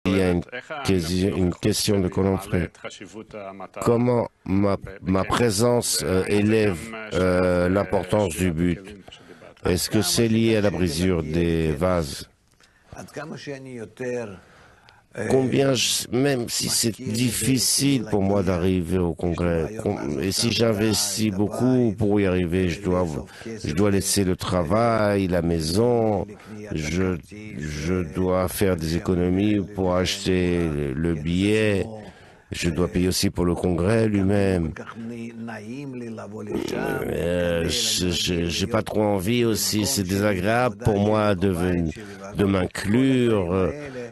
il y a une question de Colomfré. Comment ma présence élève l'importance du but? Est-ce que c'est lié à la brisure des vases? Même si c'est difficile pour moi d'arriver au congrès, et si j'investis beaucoup pour y arriver, je dois laisser le travail, la maison, je dois faire des économies pour acheter le billet, je dois payer aussi pour le congrès lui-même. J'ai pas trop envie aussi, c'est désagréable pour moi de m'inclure.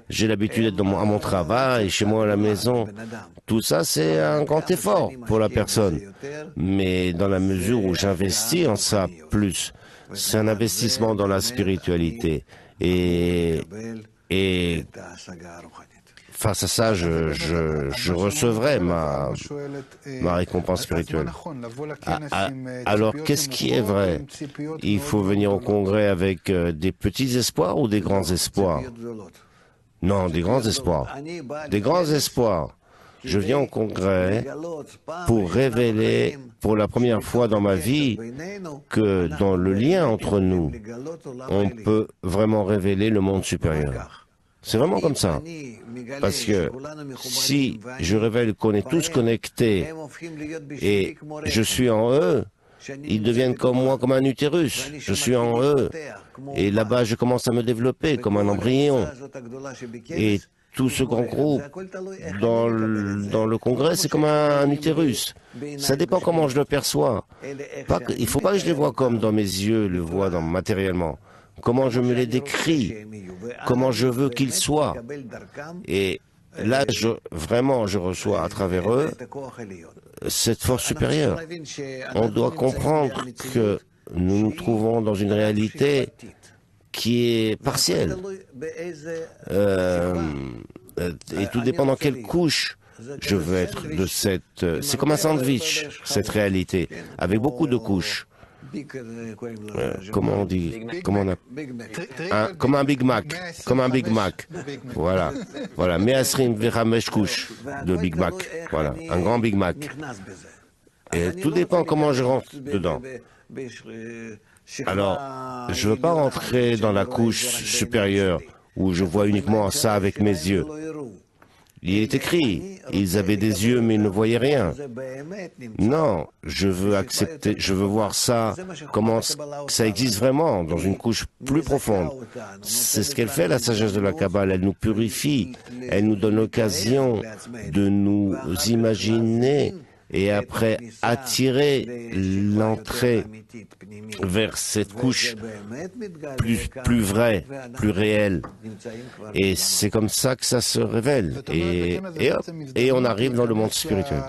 J'ai l'habitude d'être à mon travail, chez moi à la maison. Tout ça, c'est un grand effort pour la personne. Mais dans la mesure où j'investis en ça plus, c'est un investissement dans la spiritualité. Et face à ça, je recevrai ma récompense spirituelle. Alors, qu'est-ce qui est vrai? Il faut venir au congrès avec des petits espoirs ou des grands espoirs? Non, des grands espoirs. Des grands espoirs. Je viens au congrès pour révéler pour la première fois dans ma vie que dans le lien entre nous, on peut vraiment révéler le monde supérieur. C'est vraiment comme ça. Parce que si je révèle qu'on est tous connectés et je suis en eux, ils deviennent comme moi, comme un utérus. Je suis en eux. Et là-bas, je commence à me développer comme un embryon. Et tout ce grand groupe dans le congrès, c'est comme un utérus. Ça dépend comment je le perçois. Il ne faut pas que je les vois comme dans mes yeux, le vois matériellement. Comment je me les décris, comment je veux qu'ils soient. Et là, vraiment, je reçois à travers eux cette force supérieure. On doit comprendre que nous nous trouvons dans une réalité qui est partielle. Et tout dépend dans quelle couche je veux être de cette... C'est comme un sandwich, cette réalité, avec beaucoup de couches. Comment on dit, comme un Big Mac, comme un Big Mac. Voilà, voilà. Me'asrim v'chamesh couches de Big Mac. Voilà, un grand Big Mac. Et tout dépend comment je rentre dedans. Alors, je ne veux pas rentrer dans la couche supérieure où je vois uniquement ça avec mes yeux. Il est écrit, ils avaient des yeux mais ils ne voyaient rien. Non, je veux accepter, je veux voir ça, comment ça existe vraiment, dans une couche plus profonde. C'est ce qu'elle fait, la sagesse de la Kabbale. Elle nous purifie, elle nous donne l'occasion de nous imaginer et après attirer l'entrée vers cette couche plus vraie, plus réelle. Et c'est comme ça que ça se révèle. Et on arrive dans le monde spirituel.